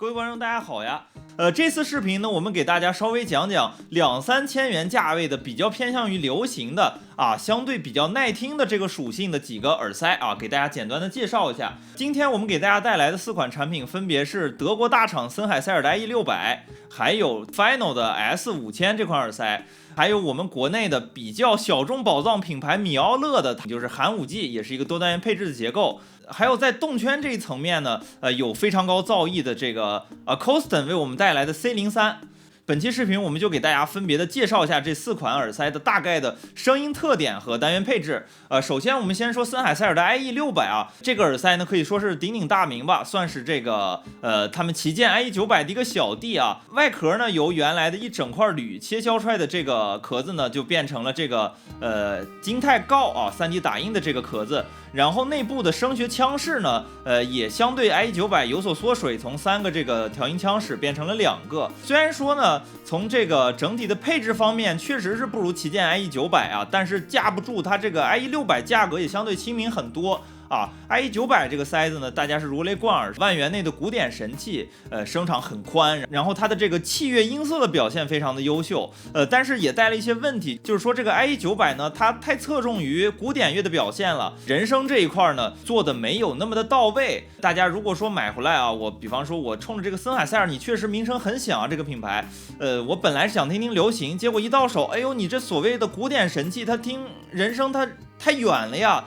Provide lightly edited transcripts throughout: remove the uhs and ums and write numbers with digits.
各位观众，大家好呀！这次视频呢，我们给大家稍微讲讲2-3千元价位的比较偏向于流行的相对比较耐听的这个属性的几个耳塞给大家简单的介绍一下。今天我们给大家带来的4款产品分别是德国大厂森海塞尔的 IE600，还有 Final 的 S5000这款耳塞，还有我们国内的比较小众宝藏品牌米奥乐的，就是寒武纪，也是一个多单元配置的结构。还有在动圈这一层面呢，有非常高造诣的这个Coston 为我们带来的 C03。本期视频我们就给大家分别的介绍一下这4款耳塞的大概的声音特点和单元配置。首先我们先说森海塞尔的 IE600这个耳塞呢可以说是鼎鼎大名吧，算是这个他们旗舰 IE900的一个小弟外壳呢由原来的一整块铝切削出来的这个壳子呢，就变成了这个金钛锆3D 打印的这个壳子。然后内部的声学腔室呢，也相对 IE900有所缩水，从3个这个调音腔室变成了2个。虽然说呢，从这个整体的配置方面确实是不如旗舰 IE900但是架不住它这个 IE600价格也相对亲民很多。IE900这个塞子呢，大家是如雷贯耳，万元内的古典神器，声场很宽，然后它的这个器乐音色的表现非常的优秀，但是也带了一些问题，就是说这个 IE900呢，它太侧重于古典乐的表现了，人声这一块呢做的没有那么的到位。大家如果说买回来我比方说我冲着这个森海塞尔，你确实名声很响这个品牌，我本来是想听听流行，结果一到手，哎呦，你这所谓的古典神器，它听人声它太远了呀，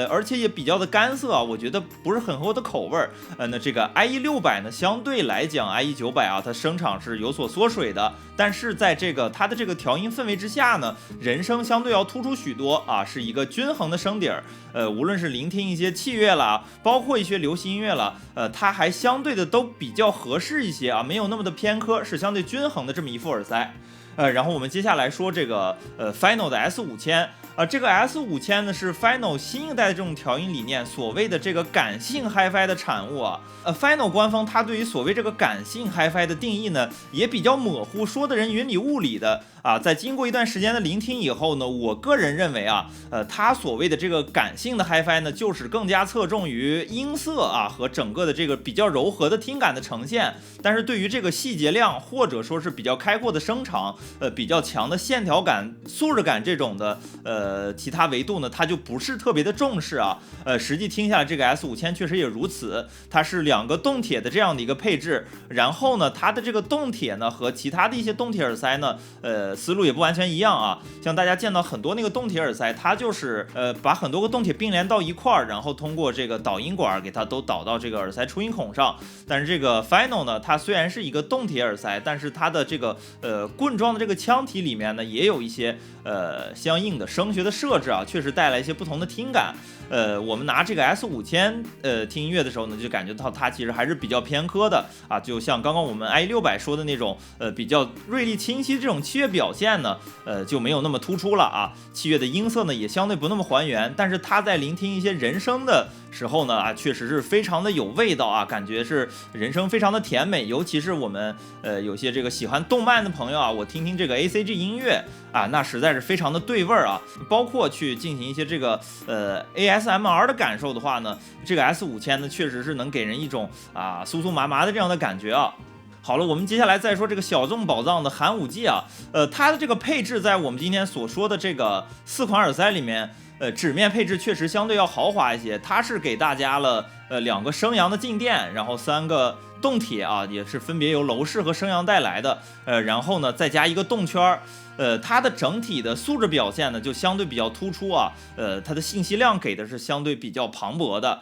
而且也比较的干涩我觉得不是很合我的口味那这个 IE600呢，相对来讲 IE900它声场是有所缩水的，但是在这个它的这个调音氛围之下呢，人声相对要突出许多是一个均衡的声底儿。无论是聆听一些器乐啦，包括一些流行音乐啦，它还相对的都比较合适一些没有那么的偏科，是相对均衡的这么一副耳塞。然后我们接下来说这个Final 的 S5000。这个 S5000呢是 Final 新一代的这种调音理念，所谓的这个感性 HiFi 的产物Final 官方它对于所谓这个感性 HiFi 的定义呢也比较模糊，说的人云里雾里的在经过一段时间的聆听以后呢，我个人认为它所谓的这个感性的 HiFi 呢，就是更加侧重于音色和整个的这个比较柔和的听感的呈现，但是对于这个细节量或者说是比较开阔的声场，比较强的线条感、素质感这种的其他维度呢，它就不是特别的重视实际听下来，这个 S5000确实也如此，它是2个动铁的这样的一个配置，然后呢，它的这个动铁呢和其他的一些动铁耳塞呢，思路也不完全一样像大家见到很多那个动铁耳塞，它就是把很多个动铁并联到一块儿，然后通过这个导音管给它都导到这个耳塞出音孔上。但是这个 Final 呢，它虽然是一个动铁耳塞，但是它的这个棍状的这个腔体里面呢，也有一些相应的声学的设置确实带来一些不同的听感。我们拿这个 S5000听音乐的时候呢，就感觉到它其实还是比较偏科的就像刚刚我们 IE600说的那种比较锐利清晰这种器乐表现呢，就没有那么突出了器乐的音色呢也相对不那么还原，但是它在聆听一些人声的时候呢确实是非常的有味道感觉是人声非常的甜美，尤其是我们有些这个喜欢动漫的朋友我听听这个 ACG 音乐那实在是非常的对味儿包括去进行一些这个ASMR 的感受的话呢，这个 S5000呢确实是能给人一种酥酥麻麻的这样的感觉好了，我们接下来再说这个小众宝藏的寒武纪它的这个配置在我们今天所说的这个4款耳塞里面，纸面配置确实相对要豪华一些，它是给大家了2个升阳的静电，然后3个动铁也是分别由楼氏和升阳带来的，然后呢再加一个动圈它的整体的素质表现呢就相对比较突出它的信息量给的是相对比较磅礴的。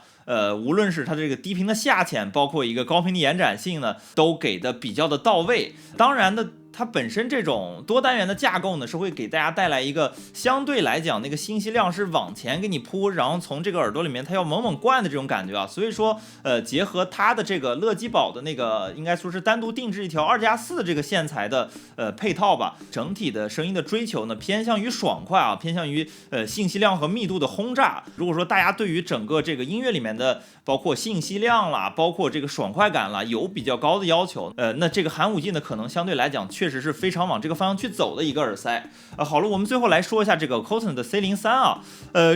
无论是它这个低频的下潜，包括一个高频的延展性呢，都给的比较的到位。当然的，它本身这种多单元的架构呢，是会给大家带来一个相对来讲那个信息量是往前给你铺，然后从这个耳朵里面它要猛猛灌的这种感觉所以说结合它的这个乐基宝的那个应该说是单独定制一条2+4的这个线材的配套吧，整体的声音的追求呢偏向于爽快偏向于信息量和密度的轰炸。如果说大家对于整个这个音乐里面的包括信息量啦，包括这个爽快感啦有比较高的要求那这个寒武纪呢可能相对来讲确实是非常往这个方向去走的一个耳塞。好了，我们最后来说一下这个 Acouston 的 C03 啊，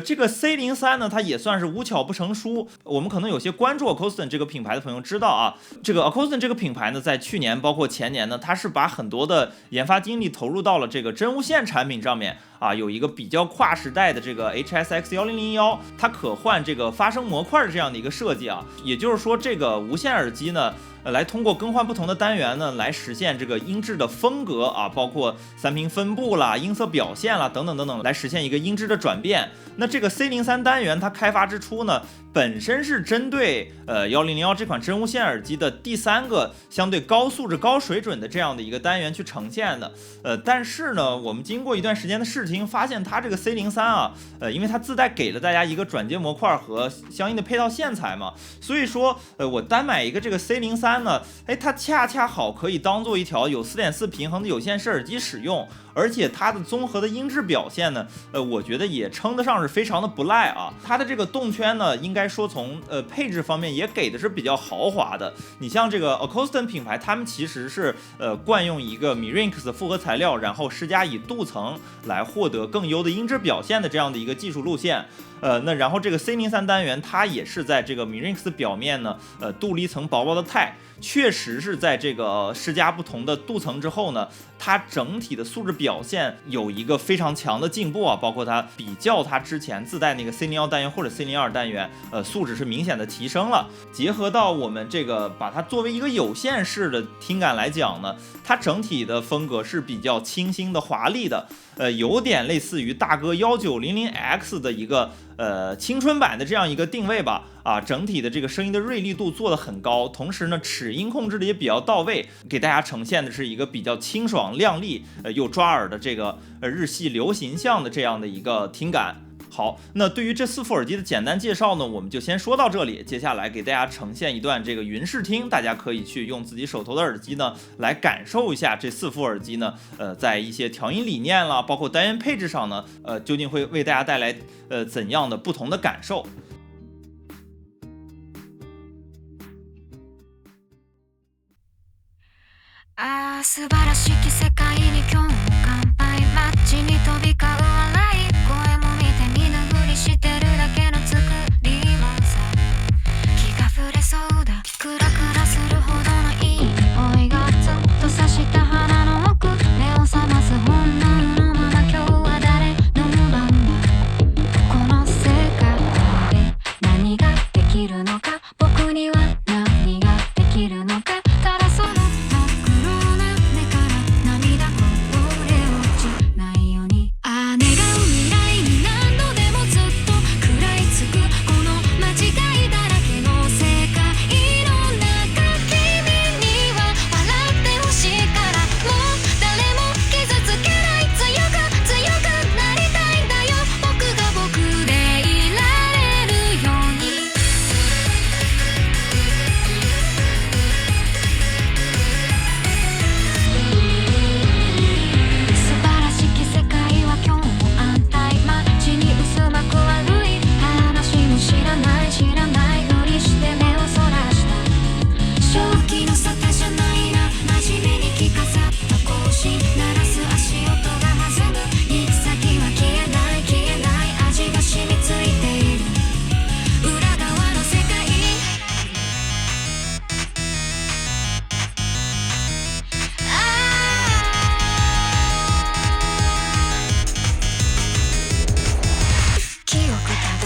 这个 C03 呢，它也算是无巧不成书。我们可能有些关注 Acouston 这个品牌的朋友知道啊，这个 Acouston 这个品牌呢，在去年包括前年呢，它是把很多的研发精力投入到了这个真无线产品上面啊，有一个比较跨时代的这个 HSX1001，它可换这个发声模块的这样的一个设计啊，也就是说这个无线耳机呢。来通过更换不同的单元呢，来实现这个音质的风格啊，包括三频分布啦、音色表现啦等等等等，来实现一个音质的转变。那这个 C03 单元它开发之初呢，本身是针对1001这款真无线耳机的第3个相对高素质、高水准的这样的一个单元去呈现的。但是呢，我们经过一段时间的试听，发现它这个 C03 啊，因为它自带给了大家一个转接模块和相应的配套线材嘛，所以说我单买一个这个 C03。它恰恰好可以当做一条有 4.4 平衡的有线式耳机使用，而且它的综合的音质表现呢，我觉得也称得上是非常的不赖啊。它的这个动圈呢，应该说从配置方面也给的是比较豪华的。你像这个 Acouston 品牌，他们其实是惯用一个 Mirinx 复合材料，然后施加以镀层来获得更优的音质表现的这样的一个技术路线。那然后这个 C03 单元它也是在这个 Mirinx 表面呢，镀了一层薄薄的钛，确实是在这个施加不同的镀层之后呢，它整体的素质表现有一个非常强的进步啊，包括它比较它之前自带那个 C01 单元或者 C02 单元，素质是明显的提升了。结合到我们这个把它作为一个有线式的听感来讲呢，它整体的风格是比较清新的、华丽的，有点类似于大哥 1900X 的一个青春版的这样一个定位吧。啊，整体的这个声音的锐利度做得很高，同时呢，齿音控制的也比较到位，给大家呈现的是一个比较清爽亮丽，又抓耳的这个日系流行向的这样的一个听感。好，那对于这4副耳机的简单介绍呢，我们就先说到这里。接下来给大家呈现一段这个云试听，大家可以去用自己手头的耳机呢，来感受一下这4副耳机呢，在一些调音理念啦，包括单元配置上呢，究竟会为大家带来怎样的不同的感受。素晴らしき世界に今日も乾杯街に飛び交う笑い声も見て見ぬふりしてるだけの作りはさ気が触れそうだクラクラするほどのいい匂いがずっと刺した鼻の奥目を覚ます本能のまま今日は誰の番だこの世界で何ができるのか僕には何ができるのかただその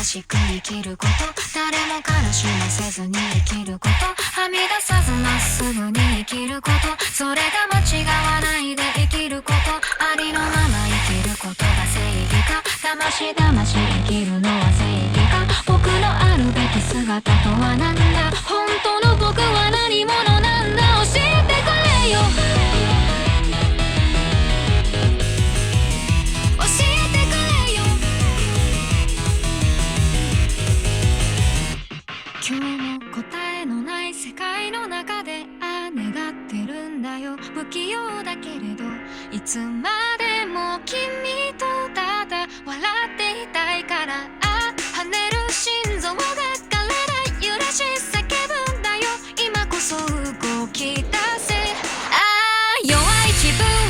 しく生きること誰も悲しませずに生きることはみ出さずまっすぐに生きることそれが間違わないで生きることありのまま生きることが正義か騙し騙し生きるのは正義か僕のあるべき姿とは何だ本当の僕は何者なんだ教えてくれよ教えてくれよ今日も答えのない世界の中で願ってるんだよ不器用だけれどいつまでも君とただ笑っていたいから跳ねる心臓が枯れない揺らし叫ぶんだよ今こそ動き出せ弱い自分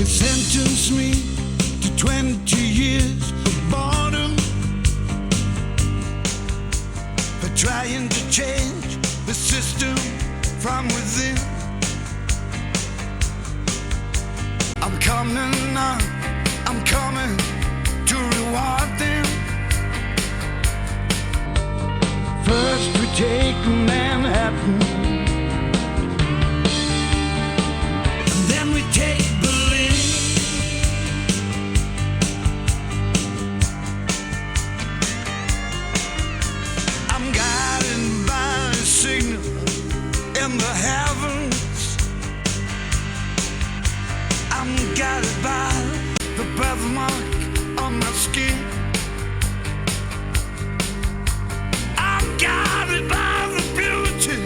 Sentence me to 20 years of boredom for trying to change the system from within. I'm coming on, I'm coming to reward them. First we take Manhattan, and then we take Berlin. I'm guided by a signal in the heavens. I'm guided by the birthmark on my skin. I'm guided by the beauty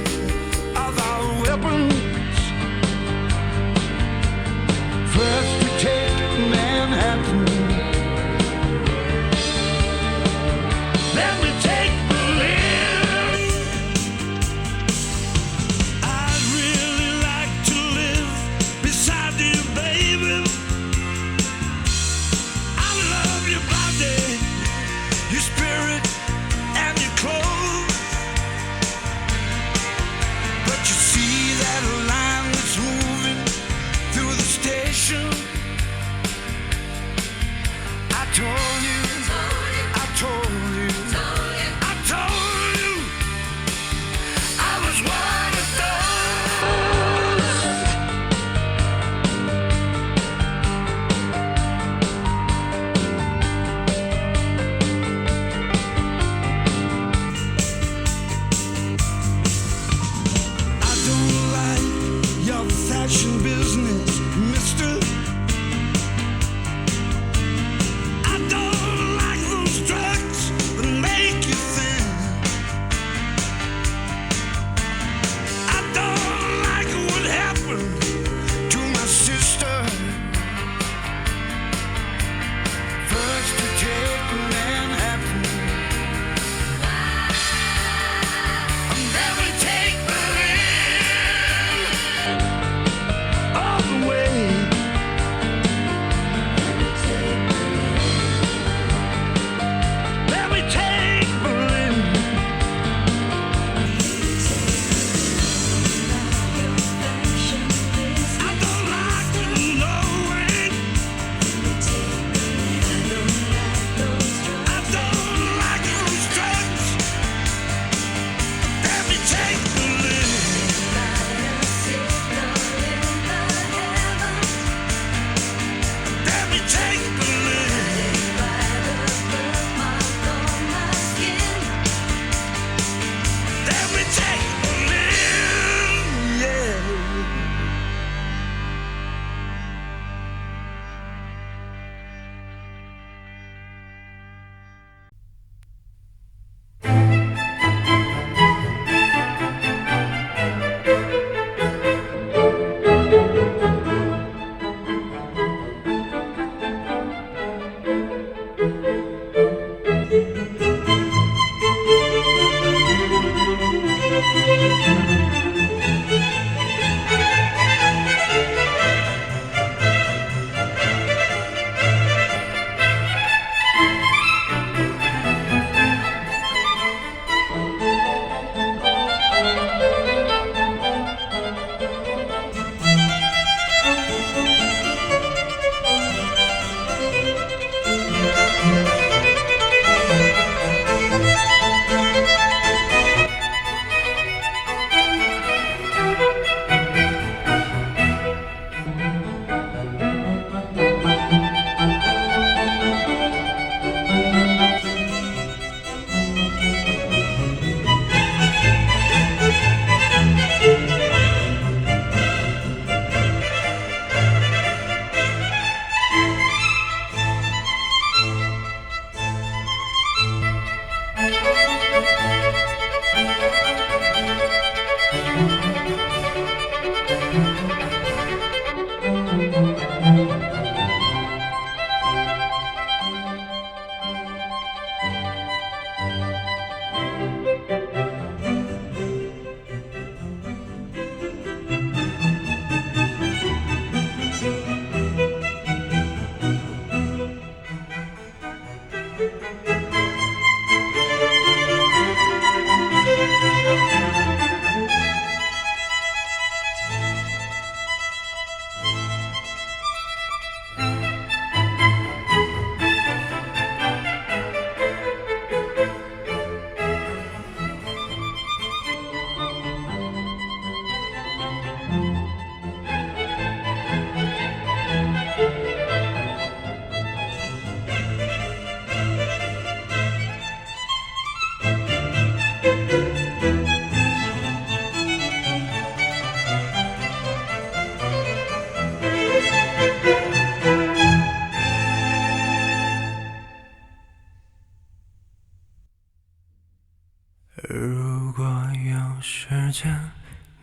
时间，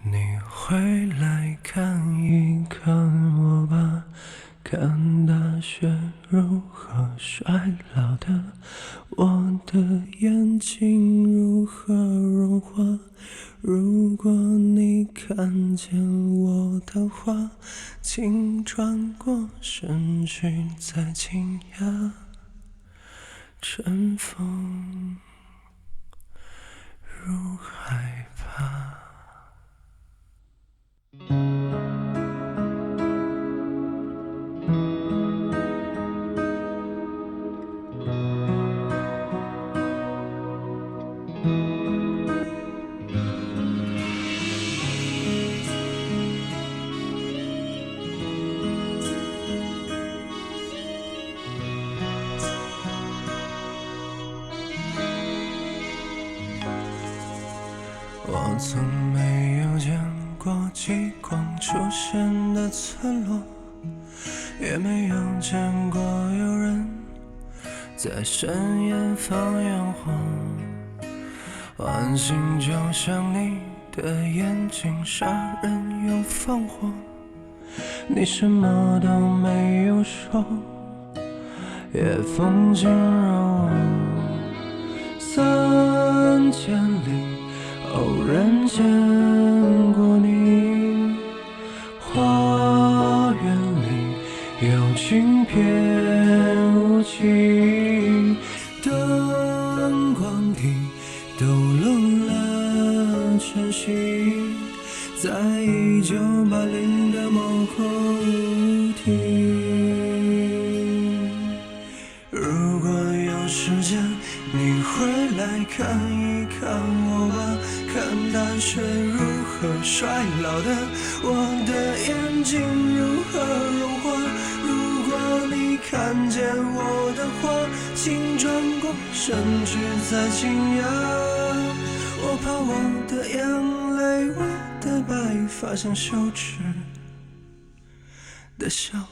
你回来看一看我吧，看大雪如何衰老的，我的眼睛如何融化。如果你看见我的话，请转过身去，再惊讶。尘封如害怕。我从没有见过极光出现的村落，也没有见过有人在深夜放烟火。晚星就像你的眼睛，杀人又放火。你什么都没有说，夜风惊扰我。3000里偶然见过你，花园里有轻翩舞起，灯光里抖落了晨曦，在1980的某后庭。如果有时间，你回来看一看我吧，看大雪如何衰老的，我的眼睛如何融化。如果你看见我的话，请转过身去，再惊讶。我怕我的眼泪，我的白发像羞耻的笑话。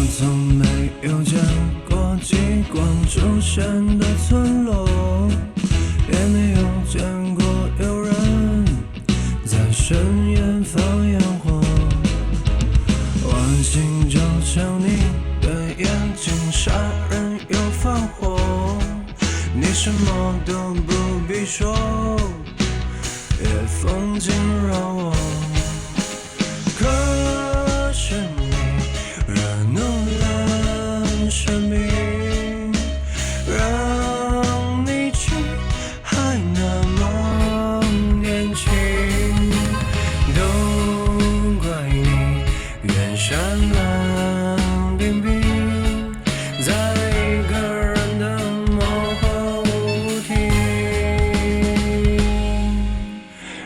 从没有见过极光出现的村落，也没有见过有人在深夜放烟火。晚星就像你的眼睛，杀人又放火。你什么都不必说，夜风惊扰我。可是你惹怒了生命，让你去还那么年轻，都怪你远山冷冰冰，在一个人的幕后庭。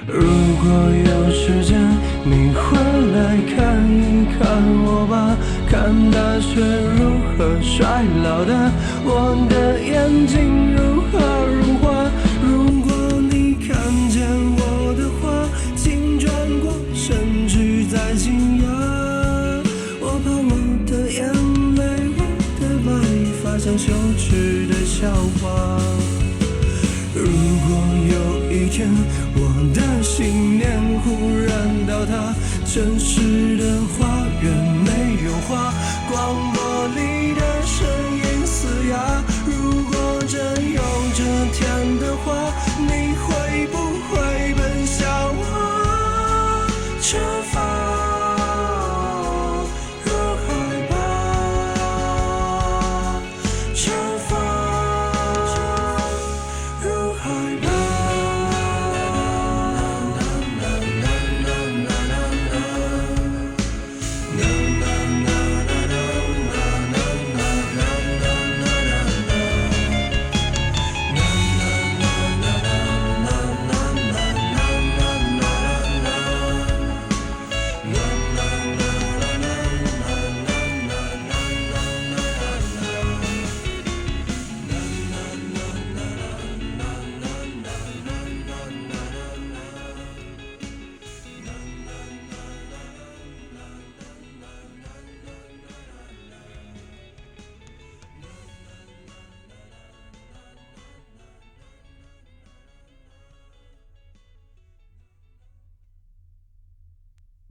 如果有时间，你回来看一看我吧，看大雪如何衰老的，我的眼睛如何融化。如果你看见我的话，请转过身去，再惊讶。我怕我的眼泪，我的白发像羞耻的笑话。如果有一天我的信念忽然倒塌，城市的花园没有花，广播里